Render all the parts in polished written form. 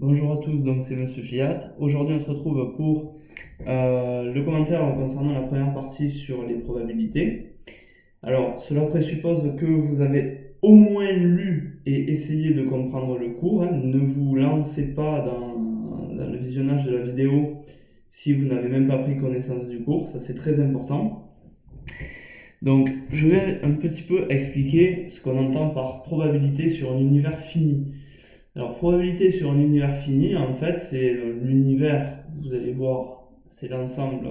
Bonjour à tous, donc c'est Monsieur Fiat. Aujourd'hui on se retrouve pour le commentaire concernant la première partie sur les probabilités. Alors cela présuppose que vous avez au moins lu et essayé de comprendre le cours, hein. Ne vous lancez pas dans le visionnage de la vidéo si vous n'avez même pas pris connaissance du cours, ça c'est très important. Donc je vais un petit peu expliquer ce qu'on entend par probabilité sur un univers fini. Alors, probabilité sur un univers fini, en fait, c'est l'univers, vous allez voir, c'est l'ensemble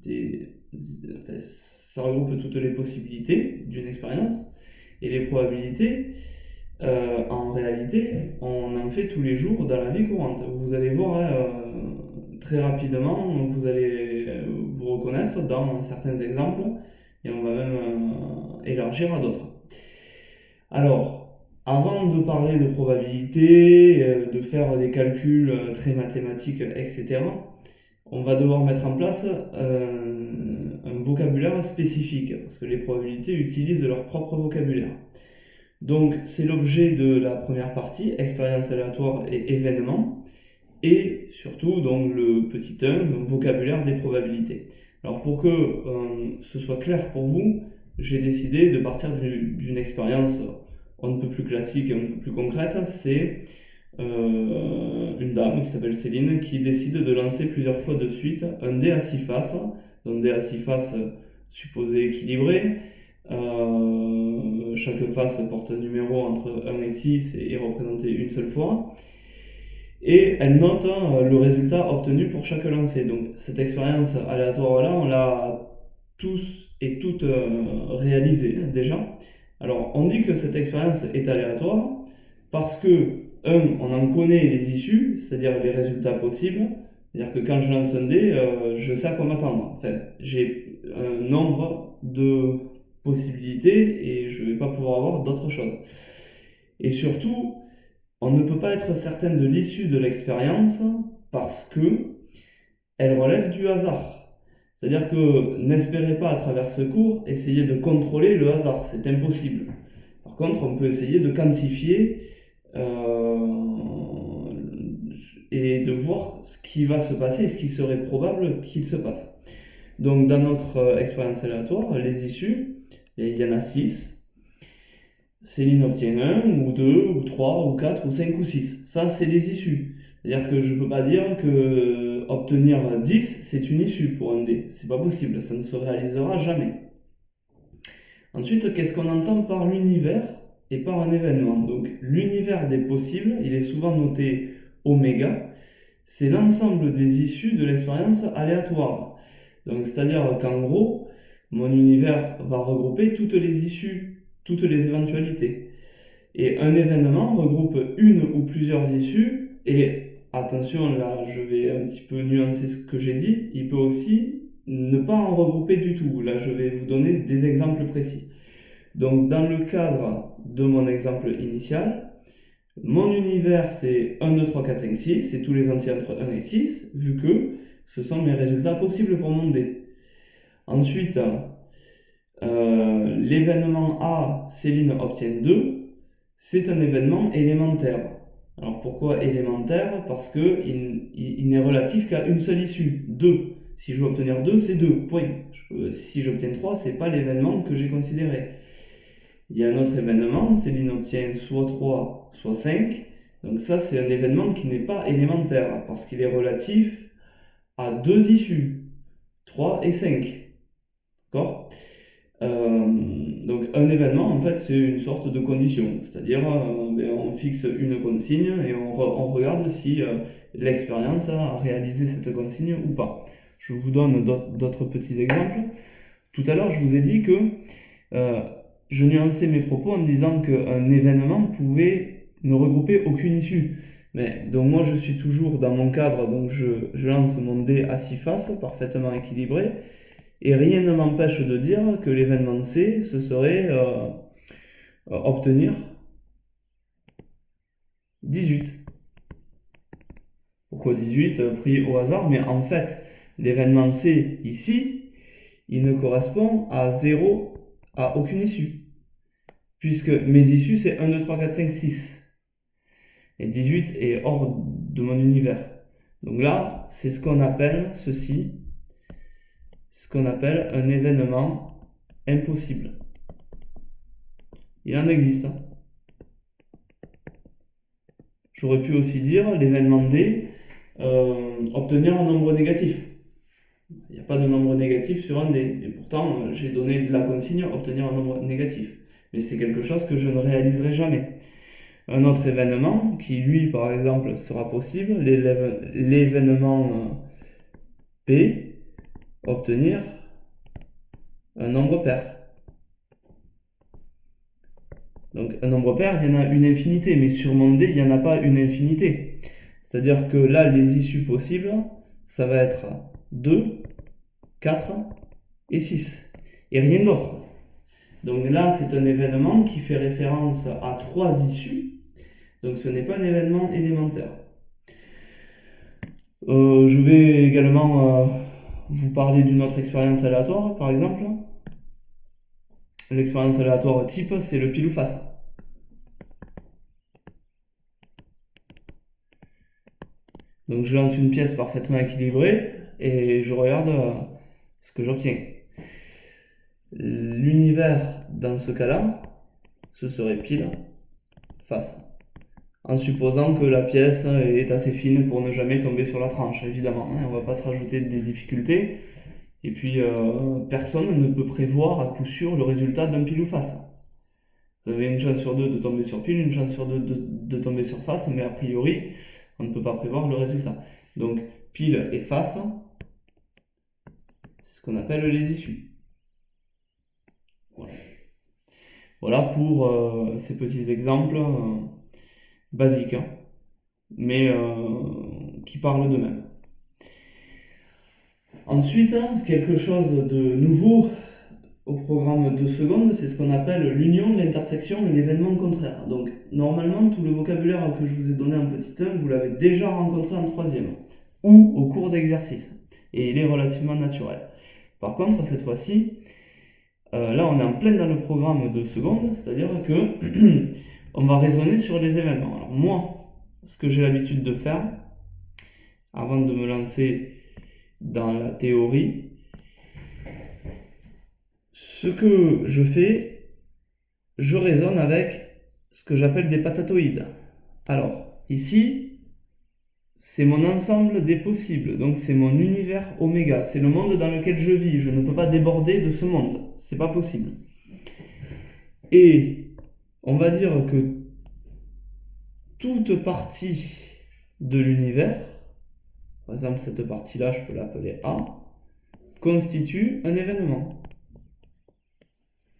des. Enfin, ça regroupe toutes les possibilités d'une expérience. Et les probabilités, en réalité, on en fait tous les jours dans la vie courante. Vous allez voir, hein, très rapidement, vous allez vous reconnaître dans certains exemples, et on va même élargir à d'autres. Alors, avant de parler de probabilité, de faire des calculs très mathématiques, etc., on va devoir mettre en place un vocabulaire spécifique, parce que les probabilités utilisent leur propre vocabulaire. Donc, c'est l'objet de la première partie, expérience aléatoire et événements, et surtout donc le petit 1, donc vocabulaire des probabilités. Alors, pour que ce soit clair pour vous, j'ai décidé de partir d'une expérience on ne peut plus classique et on ne peut plus concrète. C'est une dame qui s'appelle Céline qui décide de lancer plusieurs fois de suite un dé à 6 faces, donc dé à 6 faces supposé équilibré. Chaque face porte un numéro entre 1 et 6 et est représenté une seule fois. Et elle note le résultat obtenu pour chaque lancé. Donc cette expérience aléatoire-là, on l'a tous et toutes réalisée déjà. Alors on dit que cette expérience est aléatoire parce que, on en connaît les issues, c'est-à-dire les résultats possibles. C'est-à-dire que quand je lance un dé, je sais à quoi m'attendre. Enfin, j'ai un nombre de possibilités et je ne vais pas pouvoir avoir d'autres choses. Et surtout, on ne peut pas être certain de l'issue de l'expérience parce que elle relève du hasard. C'est-à-dire que n'espérez pas à travers ce cours essayer de contrôler le hasard, c'est impossible. Par contre, on peut essayer de quantifier et de voir ce qui va se passer et ce qui serait probable qu'il se passe. Donc dans notre expérience aléatoire, les issues, il y en a 6. Céline obtient 1, ou 2, ou 3, ou 4, ou 5, ou 6. Ça, c'est les issues. C'est-à-dire que je ne peux pas dire que obtenir 10, c'est une issue pour un dé. C'est pas possible, ça ne se réalisera jamais. Ensuite, qu'est-ce qu'on entend par l'univers et par un événement? Donc, l'univers des possibles, il est souvent noté oméga. C'est l'ensemble des issues de l'expérience aléatoire. Donc, c'est-à-dire qu'en gros, mon univers va regrouper toutes les issues, toutes les éventualités. Et un événement regroupe une ou plusieurs issues, et attention, là je vais un petit peu nuancer ce que j'ai dit, il peut aussi ne pas en regrouper du tout. Là je vais vous donner des exemples précis. Donc dans le cadre de mon exemple initial, mon univers c'est 1, 2, 3, 4, 5, 6, c'est tous les entiers entre 1 et 6, vu que ce sont mes résultats possibles pour mon dé. Ensuite, l'événement A, Céline obtient 2, c'est un événement élémentaire. Alors pourquoi élémentaire? Parce qu'il n'est relatif qu'à une seule issue, 2. Si je veux obtenir 2, c'est 2, point. Si j'obtiens 3, c'est pas l'événement que j'ai considéré. Il y a un autre événement, Céline obtient soit 3, soit 5. Donc ça, c'est un événement qui n'est pas élémentaire, parce qu'il est relatif à deux issues, 3 et 5. D'accord? Donc un événement, en fait, c'est une sorte de condition, c'est-à-dire on fixe une consigne et on regarde si l'expérience a réalisé cette consigne ou pas. Je vous donne d'autres petits exemples. Tout à l'heure, je vous ai dit que je nuançais mes propos en disant qu'un événement pouvait ne regrouper aucune issue. Mais donc moi, je suis toujours dans mon cadre, donc je lance mon dé à 6 faces, parfaitement équilibré. Et rien ne m'empêche de dire que l'événement C, ce serait obtenir 18. Pourquoi 18 pris au hasard? Mais en fait, l'événement C, ici, il ne correspond à 0, à aucune issue. Puisque mes issues, c'est 1, 2, 3, 4, 5, 6. Et 18 est hors de mon univers. Donc là, c'est ce qu'on appelle ceci, ce qu'on appelle un événement impossible. Il en existe. J'aurais pu aussi dire l'événement D, obtenir un nombre négatif. Il n'y a pas de nombre négatif sur un D. Et pourtant, j'ai donné la consigne obtenir un nombre négatif. Mais c'est quelque chose que je ne réaliserai jamais. Un autre événement qui, lui, par exemple, sera possible, l'événement P, obtenir un nombre pair. Donc un nombre pair, il y en a une infinité, mais sur mon D, il n'y en a pas une infinité. C'est-à-dire que là, les issues possibles, ça va être 2, 4 et 6. Et rien d'autre. Donc là, c'est un événement qui fait référence à 3 issues. Donc ce n'est pas un événement élémentaire. Je vais également vous parler d'une autre expérience aléatoire, par exemple. L'expérience aléatoire type, c'est le pile ou face. Donc je lance une pièce parfaitement équilibrée et je regarde ce que j'obtiens. L'univers dans ce cas-là, ce serait pile face. En supposant que la pièce est assez fine pour ne jamais tomber sur la tranche, évidemment. On ne va pas se rajouter des difficultés. Et puis, personne ne peut prévoir à coup sûr le résultat d'un pile ou face. Vous avez une chance sur deux de tomber sur pile, une chance sur deux de tomber sur face, mais a priori, on ne peut pas prévoir le résultat. Donc, pile et face, c'est ce qu'on appelle les issues. Voilà, voilà pour ces petits exemples basiques, hein, mais qui parlent d'eux-mêmes. Ensuite, quelque chose de nouveau au programme 2 secondes, c'est ce qu'on appelle l'union, l'intersection et l'événement contraire. Donc, normalement, tout le vocabulaire que je vous ai donné en petit 1, vous l'avez déjà rencontré en 3e, ou au cours d'exercice. Et il est relativement naturel. Par contre, cette fois-ci, là, on est en plein dans le programme 2 secondes, c'est-à-dire que on va raisonner sur les événements. Alors moi, ce que j'ai l'habitude de faire, avant de me lancer dans la théorie, ce que je fais, je raisonne avec ce que j'appelle des patatoïdes. Alors, ici, c'est mon ensemble des possibles, donc c'est mon univers oméga, c'est le monde dans lequel je vis, je ne peux pas déborder de ce monde, c'est pas possible. Et on va dire que toute partie de l'univers, par exemple cette partie-là, je peux l'appeler A, constitue un événement.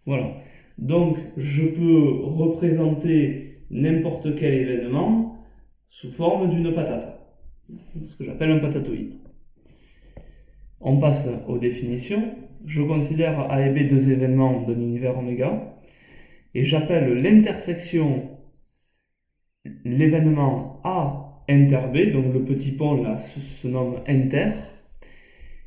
Voilà. Donc, je peux représenter n'importe quel événement sous forme d'une patate, ce que j'appelle un patatoïde. On passe aux définitions. Je considère A et B deux événements d'un univers oméga, et j'appelle l'intersection l'événement A inter B, donc le petit pont là se nomme inter,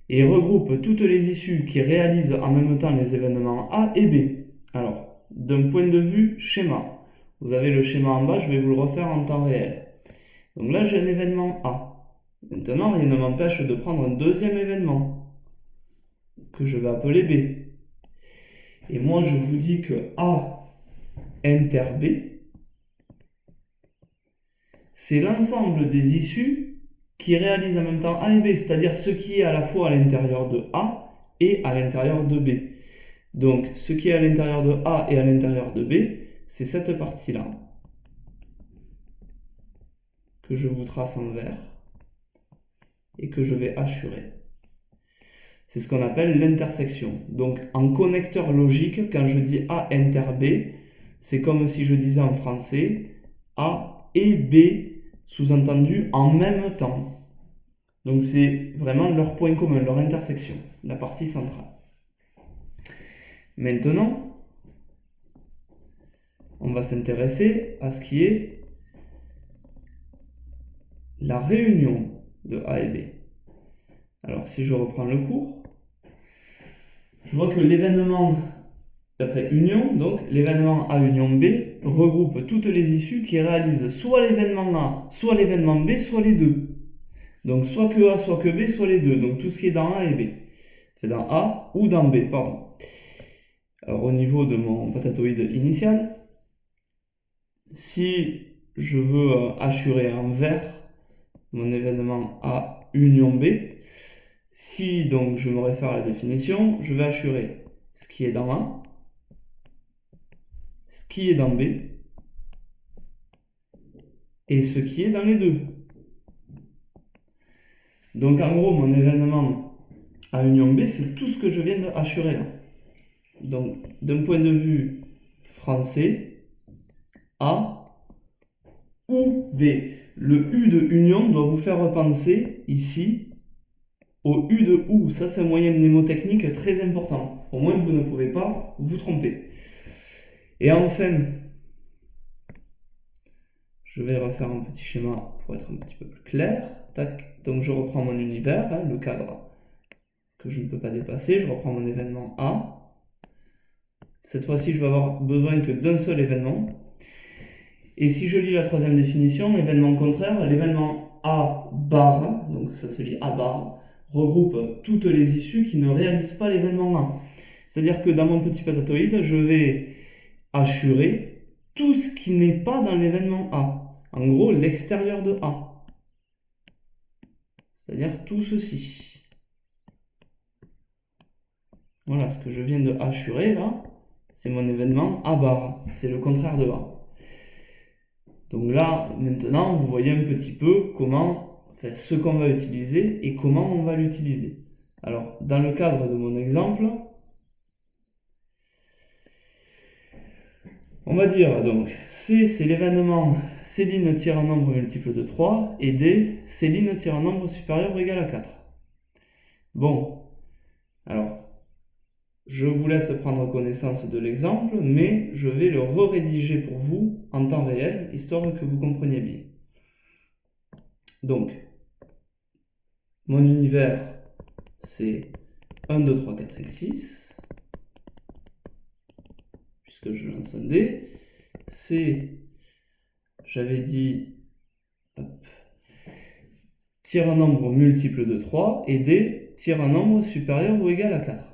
et regroupe toutes les issues qui réalisent en même temps les événements A et B. Alors, d'un point de vue schéma, vous avez le schéma en bas, je vais vous le refaire en temps réel. Donc là, j'ai un événement A. Maintenant, rien ne m'empêche de prendre un deuxième événement, que je vais appeler B. Et moi, je vous dis que A inter B, c'est l'ensemble des issues qui réalisent en même temps A et B, c'est-à-dire ce qui est à la fois à l'intérieur de A et à l'intérieur de B. Donc, ce qui est à l'intérieur de A et à l'intérieur de B, c'est cette partie-là, que je vous trace en vert, et que je vais hachurer. C'est ce qu'on appelle l'intersection. Donc, en connecteur logique, quand je dis A inter B, c'est comme si je disais en français A et B, sous-entendu en même temps. Donc, c'est vraiment leur point commun, leur intersection, la partie centrale. Maintenant, on va s'intéresser à ce qui est la réunion de A et B. Alors, si je reprends le cours, je vois que l'événement enfin union, donc l'événement A union B regroupe toutes les issues qui réalisent soit l'événement A, soit l'événement B, soit les deux. Donc soit que A, soit que B, soit les deux. Donc tout ce qui est dans A et B. C'est dans A ou dans B, pardon. Alors au niveau de mon patatoïde initial, si je veux assurer en vert mon événement A union B, si donc je me réfère à la définition, je vais assurer ce qui est dans A, ce qui est dans B, et ce qui est dans les deux. Donc en gros, mon événement A union B, c'est tout ce que je viens d'assurer là. Donc d'un point de vue français, A ou B. Le U de union doit vous faire repenser ici au U de OU. Ça, c'est un moyen mnémotechnique très important. Au moins, vous ne pouvez pas vous tromper. Et enfin, je vais refaire un petit schéma pour être un petit peu plus clair. Tac. Donc, je reprends mon univers, hein, le cadre que je ne peux pas dépasser. Je reprends mon événement A. Cette fois-ci, je vais avoir besoin que d'un seul événement. Et si je lis la troisième définition, événement contraire, l'événement A bar, donc ça se lit A bar, regroupe toutes les issues qui ne réalisent pas l'événement A. C'est-à-dire que dans mon petit patatoïde, je vais assurer tout ce qui n'est pas dans l'événement A. En gros, l'extérieur de A. C'est-à-dire tout ceci. Voilà, ce que je viens de assurer là, c'est mon événement A bar. C'est le contraire de A. Donc là, maintenant, vous voyez un petit peu comment, enfin, ce qu'on va utiliser et comment on va l'utiliser. Alors, dans le cadre de mon exemple, on va dire donc C, c'est l'événement Céline tire un nombre multiple de 3 et D, Céline tire un nombre supérieur ou égal à 4. Bon, alors, je vous laisse prendre connaissance de l'exemple, mais je vais le rédiger pour vous en temps réel, histoire que vous compreniez bien. Donc, mon univers, c'est 1, 2, 3, 4, 5, 6. Puisque je lance un dé. C'est, j'avais dit, hop, tire un nombre multiple de 3. Et D, tire un nombre supérieur ou égal à 4.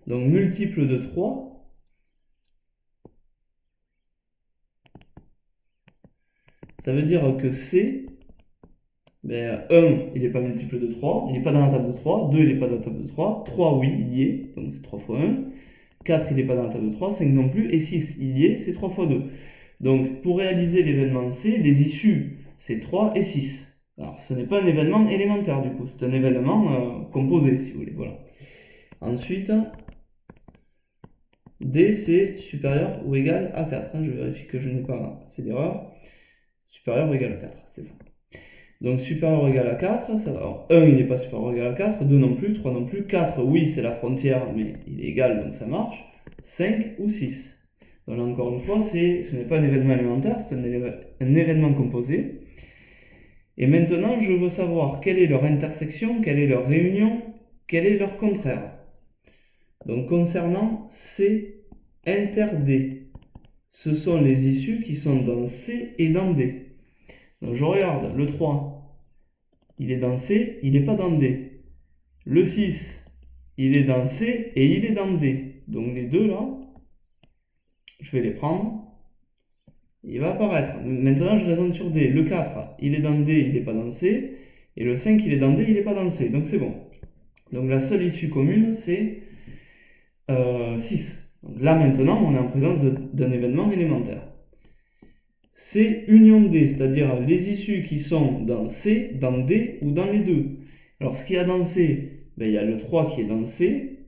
Donc multiple de 3. Ça veut dire que C, 1, il n'est pas multiple de 3, il n'est pas dans la table de 3, 2, il n'est pas dans la table de 3, 3, oui, il y est, donc c'est 3 fois 1, 4, il n'est pas dans la table de 3, 5 non plus, et 6, il y est, c'est 3 fois 2. Donc pour réaliser l'événement C, les issues, c'est 3 et 6. Alors ce n'est pas un événement élémentaire du coup, c'est un événement composé si vous voulez, voilà. Ensuite, D, c'est supérieur ou égal à 4, hein, je vérifie que je n'ai pas fait d'erreur. Supérieur ou égal à 4, c'est ça. Donc supérieur ou égal à 4, ça va. Alors 1 il n'est pas supérieur ou égal à 4, 2 non plus, 3 non plus, 4 oui c'est la frontière mais il est égal donc ça marche, 5 ou 6. Donc là encore une fois, ce n'est pas un événement élémentaire, c'est un événement composé. Et maintenant je veux savoir quelle est leur intersection, quelle est leur réunion, quel est leur contraire. Donc concernant C inter D, ce sont les issues qui sont dans C et dans D. Donc je regarde, le 3, il est dans C, il n'est pas dans D. Le 6, il est dans C et il est dans D. Donc les deux là, je vais les prendre. Il va apparaître. Maintenant je raisonne sur D. Le 4, il est dans D, il n'est pas dans C. Et le 5, il est dans D, il n'est pas dans C. Donc c'est bon. Donc la seule issue commune, c'est 6. Donc là maintenant, on est en présence d'un événement élémentaire. C union D, c'est-à-dire les issues qui sont dans C, dans D ou dans les deux. Alors ce qu'il y a dans C, il y a le 3 qui est dans C,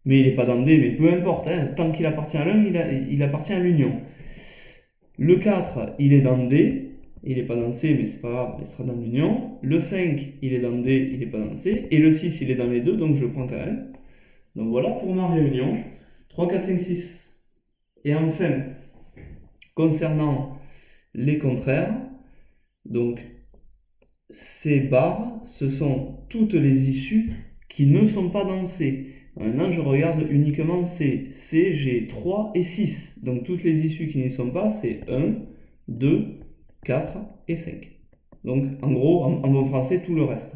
mais il n'est pas dans D, mais peu importe, hein, tant qu'il appartient à l'un, il appartient à l'union. Le 4, il est dans D, il n'est pas dans C, mais c'est pas grave, il sera dans l'union. Le 5, il est dans D, il n'est pas dans C, et le 6, il est dans les deux, donc je le prends quand même. Donc voilà pour ma réunion. 3, 4, 5, 6. Et enfin, concernant les contraires, donc ces barres, ce sont toutes les issues qui ne sont pas dans C. Maintenant, je regarde uniquement C. C, j'ai 3 et 6. Donc toutes les issues qui n'y sont pas, c'est 1, 2, 4 et 5. Donc en gros, en bon français, tout le reste.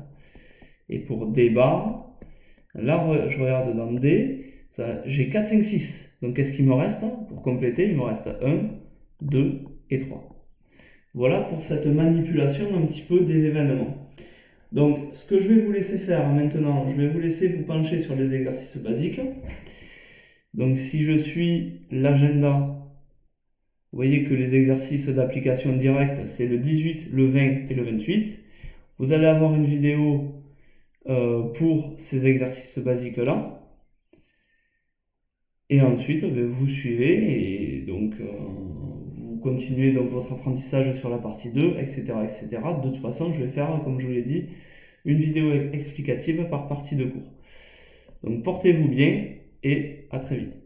Et pour D bar, là, je regarde dans D, j'ai 4, 5, 6. Donc qu'est-ce qu'il me reste? Pour compléter, il me reste 1, 2 et 3. Voilà pour cette manipulation un petit peu des événements. Donc, ce que je vais vous laisser faire maintenant, je vais vous laisser vous pencher sur les exercices basiques. Donc, si je suis l'agenda, vous voyez que les exercices d'application directe, c'est le 18, le 20 et le 28. Vous allez avoir une vidéo pour ces exercices basiques-là. Et ensuite, vous suivez et donc vous continuez donc votre apprentissage sur la partie 2, etc., etc. De toute façon, je vais faire, comme je vous l'ai dit, une vidéo explicative par partie de cours. Donc portez-vous bien et à très vite.